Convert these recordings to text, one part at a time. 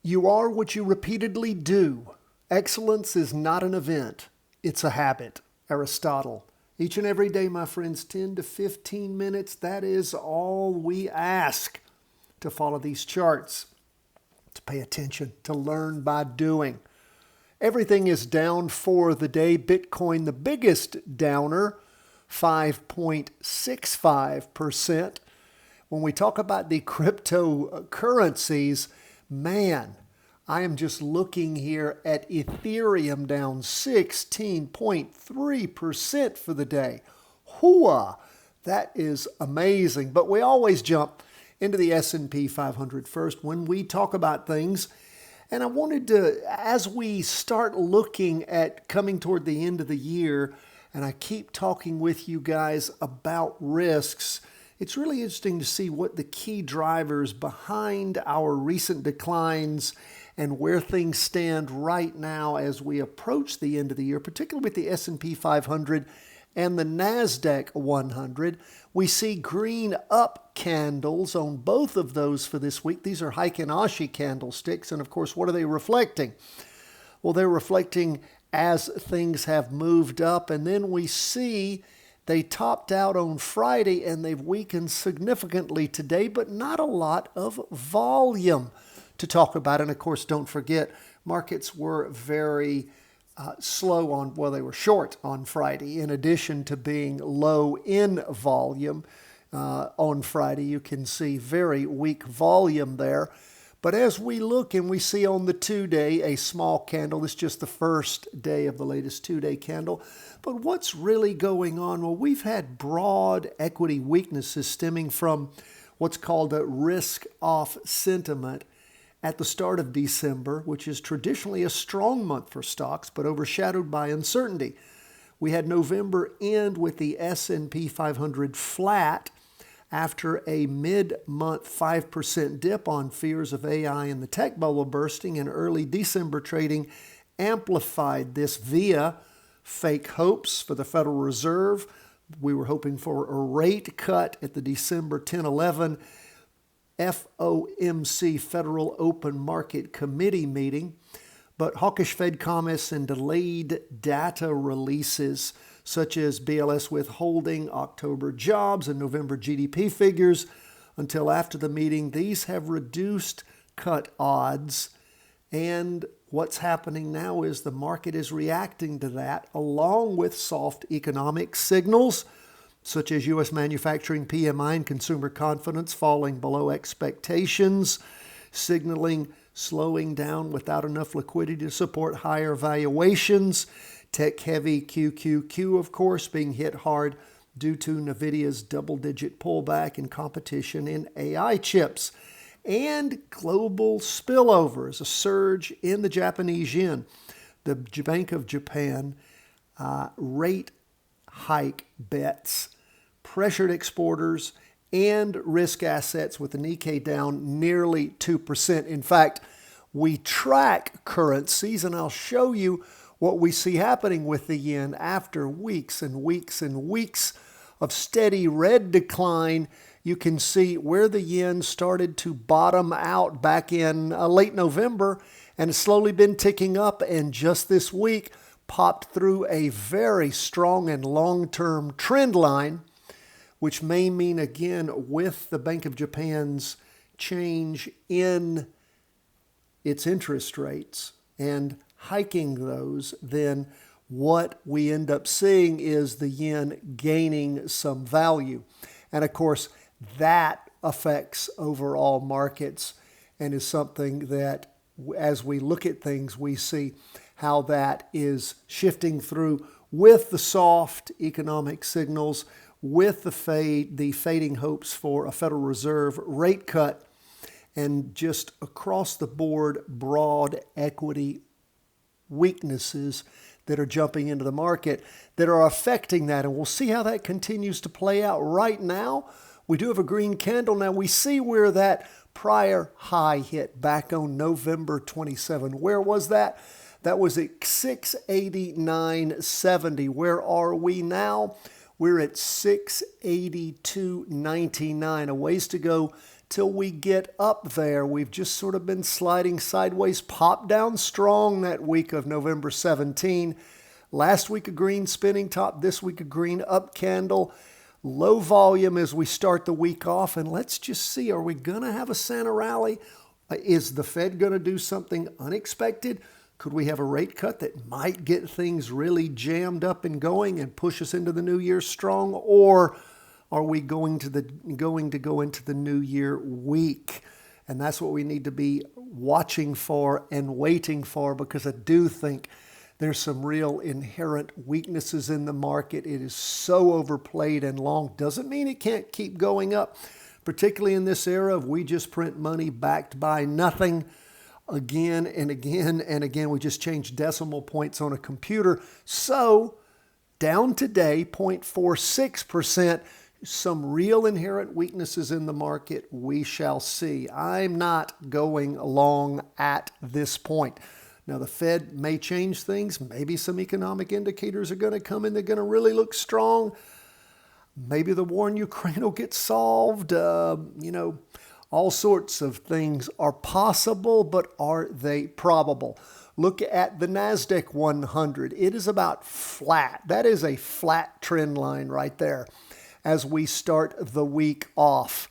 You are what you repeatedly do. Excellence is not an event, it's a habit. Aristotle. Each and every day, my friends, 10 to 15 minutes, that is all we ask to follow these charts, to pay attention, to learn by doing. Everything is down for the day. Bitcoin, the biggest downer, 5.65%. When we talk about the cryptocurrencies, man, I am just looking here at Ethereum down 16.3% for the day. Hooah! That is amazing. But we always jump into the S&P 500 first when we talk about things. And I wanted to, as we start looking at coming toward the end of the year, and I keep talking with you guys about risks, it's really interesting to see what the key drivers behind our recent declines and where things stand right now as we approach the end of the year, particularly with the S&P 500 and the NASDAQ 100. We see green up candles on both of those for this week. These are Heikin-Ashi candlesticks, and of course, what are they reflecting? Well, they're reflecting as things have moved up, and then we see they topped out on Friday and they've weakened significantly today, but not a lot of volume to talk about. And of course, don't forget, markets were very slow on, well, they were short on Friday. In addition to being low in volume on Friday, you can see very weak volume there. But as we look and we see on the 2-day a small candle, this is just the first day of the latest 2-day candle. But what's really going on? Well, we've had broad equity weaknesses stemming from what's called a risk-off sentiment at the start of December, which is traditionally a strong month for stocks, but overshadowed by uncertainty. We had November end with the S&P 500 flat after a mid-month 5% dip on fears of AI and the tech bubble bursting, and early December trading amplified this via fake hopes for the Federal Reserve. We were hoping for a rate cut at the December 10-11 FOMC, Federal Open Market Committee meeting, but hawkish Fed comments and delayed data releases such as BLS withholding October jobs and November GDP figures until after the meeting. These have reduced cut odds, and what's happening now is the market is reacting to that along with soft economic signals such as U.S. manufacturing PMI and consumer confidence falling below expectations, signaling slowing down without enough liquidity to support higher valuations. Tech-heavy QQQ, of course, being hit hard due to NVIDIA's double-digit pullback in competition in AI chips. And global spillovers, a surge in the Japanese yen. The Bank of Japan rate hike bets pressured exporters and risk assets, with the Nikkei down nearly 2%. In fact, we track currencies, and I'll show you what we see happening with the yen after weeks and weeks and weeks of steady red decline. You can see where the yen started to bottom out back in late November and has slowly been ticking up, and just this week popped through a very strong and long-term trend line, which may mean, again, with the Bank of Japan's change in its interest rates and hiking those, then what we end up seeing is the yen gaining some value. And of course, that affects overall markets and is something that, as we look at things, we see how that is shifting through with the soft economic signals, with the fading hopes for a Federal Reserve rate cut, and just across the board broad equity weaknesses that are jumping into the market that are affecting that. And we'll see how that continues to play out. Right now, we do have a green candle. Now we see where that prior high hit back on November 27. Where was that? That was at 689.70. Where are we now? We're at 682.99. A ways to go till we get up there. We've just sort of been sliding sideways, popped down strong that week of November 17. Last week a green spinning top, this week a green up candle. Low volume as we start the week off, and let's just see, are we going to have a Santa rally? Is the Fed going to do something unexpected? Could we have a rate cut that might get things really jammed up and going and push us into the new year strong? Or are we going to go into the new year weak? And that's what we need to be watching for and waiting for, because I do think there's some real inherent weaknesses in the market. It is so overplayed and long. Doesn't mean it can't keep going up, particularly in this era of we just print money backed by nothing again and again and again. We just change decimal points on a computer. So down today, 0.46%, some real inherent weaknesses in the market we shall see. I'm not going along at this point. Now, the Fed may change things. Maybe some economic indicators are going to come in. They're going to really look strong. Maybe the war in Ukraine will get solved. All sorts of things are possible, but are they probable? Look at the NASDAQ 100. It is about flat. That is a flat trend line right there as we start the week off.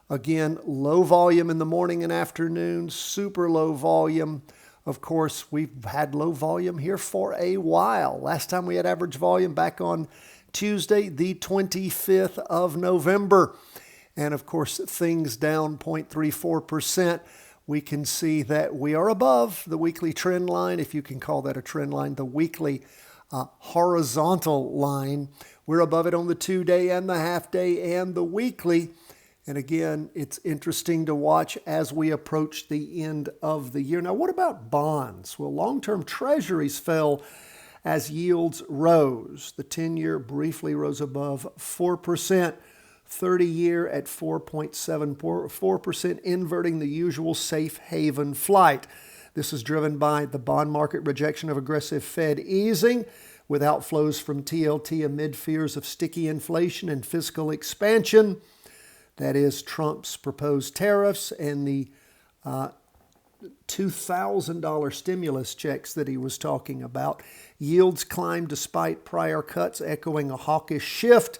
Again, low volume in the morning and afternoon, super low volume. Of course, we've had low volume here for a while. Last time we had average volume back on Tuesday, the 25th of November. And of course, things down 0.34%. We can see that we are above the weekly trend line, if you can call that a trend line, the weekly horizontal line. We're above it on the 2-day and the half-day and the weekly. And again, it's interesting to watch as we approach the end of the year. Now, what about bonds? Well, long-term treasuries fell as yields rose. The 10-year briefly rose above 4%, 30-year at 4.74%, inverting the usual safe haven flight. This is driven by the bond market rejection of aggressive Fed easing, with outflows from TLT amid fears of sticky inflation and fiscal expansion. That is Trump's proposed tariffs and the $2,000 stimulus checks that he was talking about. Yields climbed despite prior cuts, echoing a hawkish shift.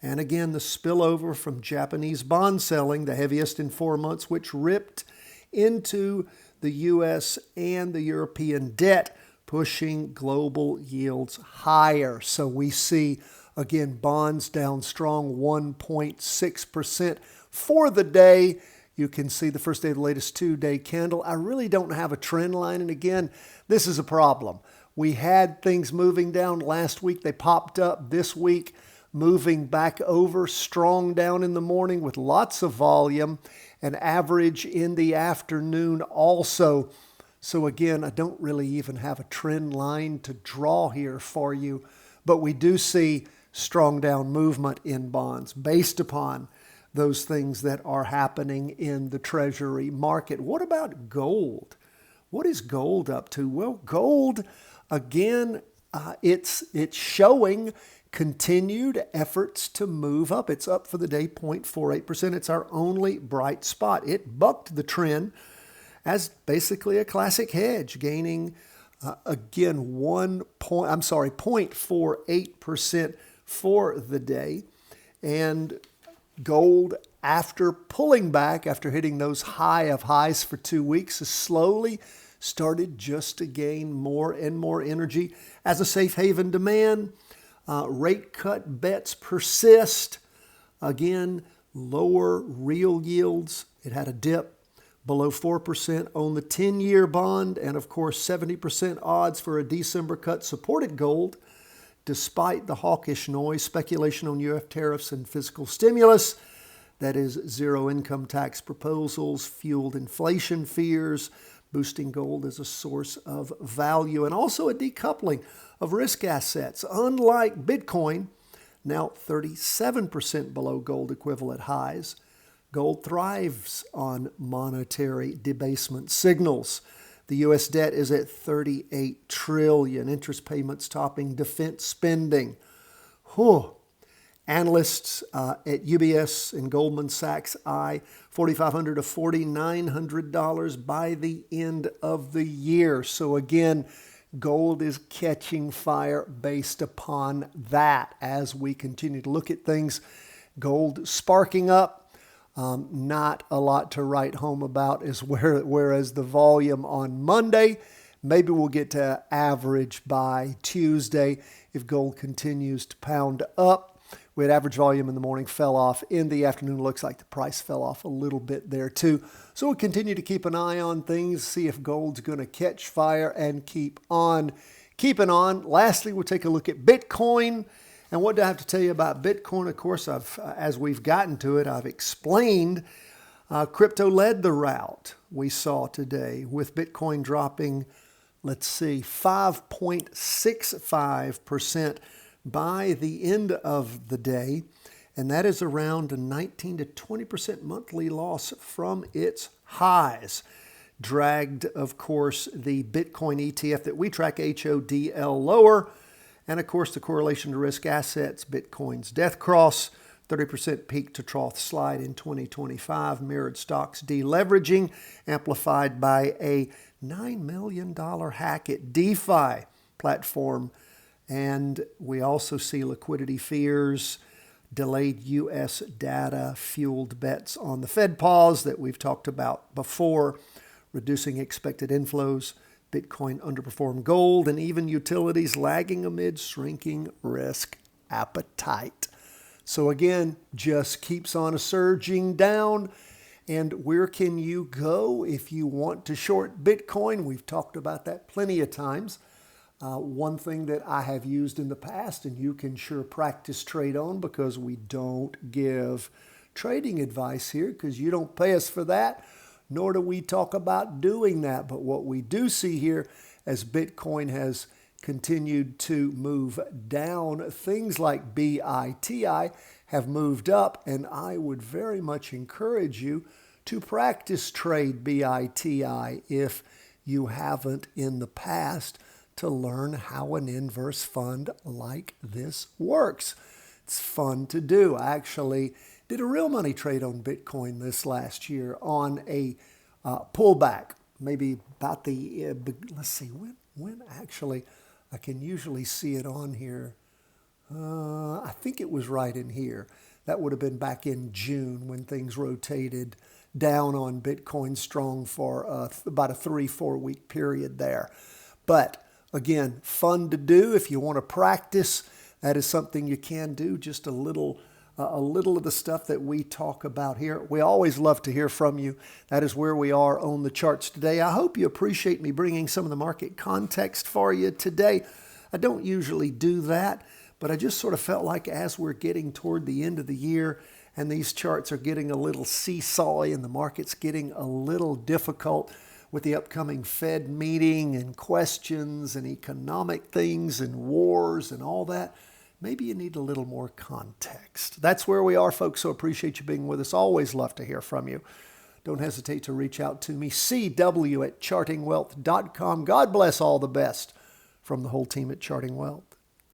And again, the spillover from Japanese bond selling, the heaviest in 4 months, which ripped into the U.S. and the European debt, pushing global yields higher. So we see, again, bonds down strong, 1.6% for the day. You can see the first day of the latest 2-day candle. I really don't have a trend line. And again, this is a problem. We had things moving down last week. They popped up this week, moving back over, strong down in the morning with lots of volume, and average in the afternoon also. So again, I don't really even have a trend line to draw here for you, but we do see strong down movement in bonds based upon those things that are happening in the Treasury market. What about gold? What is gold up to? Well, gold, again, it's showing continued efforts to move up. It's up for the day 0.48%. It's our only bright spot. It bucked the trend as basically a classic hedge, gaining again 0.48% for the day. And gold, after pulling back, after hitting those high of highs for 2 weeks, has slowly started just to gain more and more energy as a safe haven demand. Rate cut bets persist. Again, lower real yields. It had a dip below 4% on the 10-year bond, and of course 70% odds for a December cut supported gold despite the hawkish noise, speculation on U.S. tariffs and fiscal stimulus. That is, zero income tax proposals fueled inflation fears, boosting gold as a source of value, and also a decoupling of risk assets. Unlike Bitcoin, now 37% below gold equivalent highs, gold thrives on monetary debasement signals. The U.S. debt is at $38 trillion, interest payments topping defense spending. Analysts at UBS and Goldman Sachs eye $4,500 to $4,900 by the end of the year. So again, gold is catching fire based upon that as we continue to look at things. Gold sparking up. Not a lot to write home about, whereas the volume on Monday, maybe we'll get to average by Tuesday if gold continues to pound up. We had average volume in the morning, fell off. In the afternoon, looks like the price fell off a little bit there too. So we'll continue to keep an eye on things, see if gold's going to catch fire and keep on keeping on. Lastly, we'll take a look at Bitcoin. And what do I have to tell you about Bitcoin? Of course, as we've gotten to it, I've explained crypto led the route we saw today with Bitcoin dropping, 5.65% by the end of the day, and that is around a 19 to 20% monthly loss from its highs. Dragged, of course, the Bitcoin ETF that we track, HODL, lower, and of course the correlation to risk assets, Bitcoin's death cross, 30% peak to trough slide in 2025, mirrored stocks deleveraging, amplified by a $9 million hack at DeFi platform. And we also see liquidity fears, delayed U.S. data, fueled bets on the Fed pause that we've talked about before, reducing expected inflows, Bitcoin underperformed gold, and even utilities lagging amid shrinking risk appetite. So again, just keeps on surging down. And where can you go if you want to short Bitcoin? We've talked about that plenty of times. One thing that I have used in the past, and you can sure practice trade on because we don't give trading advice here because you don't pay us for that, nor do we talk about doing that. But what we do see here as Bitcoin has continued to move down, things like BITI have moved up, and I would very much encourage you to practice trade BITI if you haven't in the past, to learn how an inverse fund like this works. It's fun to do. I actually did a real money trade on Bitcoin this last year on a pullback, maybe about the, let's see, when actually, I can usually see it on here. I think it was right in here. That would have been back in June when things rotated down on Bitcoin strong for about a 3-4 week period there. But again, fun to do if you want to practice. That is something you can do, just a little of the stuff that we talk about here. We always love to hear from you. That is where we are on the charts today. I hope you appreciate me bringing some of the market context for you today. I don't usually do that, but I just sort of felt like as we're getting toward the end of the year and these charts are getting a little seesawy and the market's getting a little difficult, with the upcoming Fed meeting and questions and economic things and wars and all that, maybe you need a little more context. That's where we are, folks, so appreciate you being with us. Always love to hear from you. Don't hesitate to reach out to me, cw@chartingwealth.com. God bless, all the best from the whole team at Charting Wealth.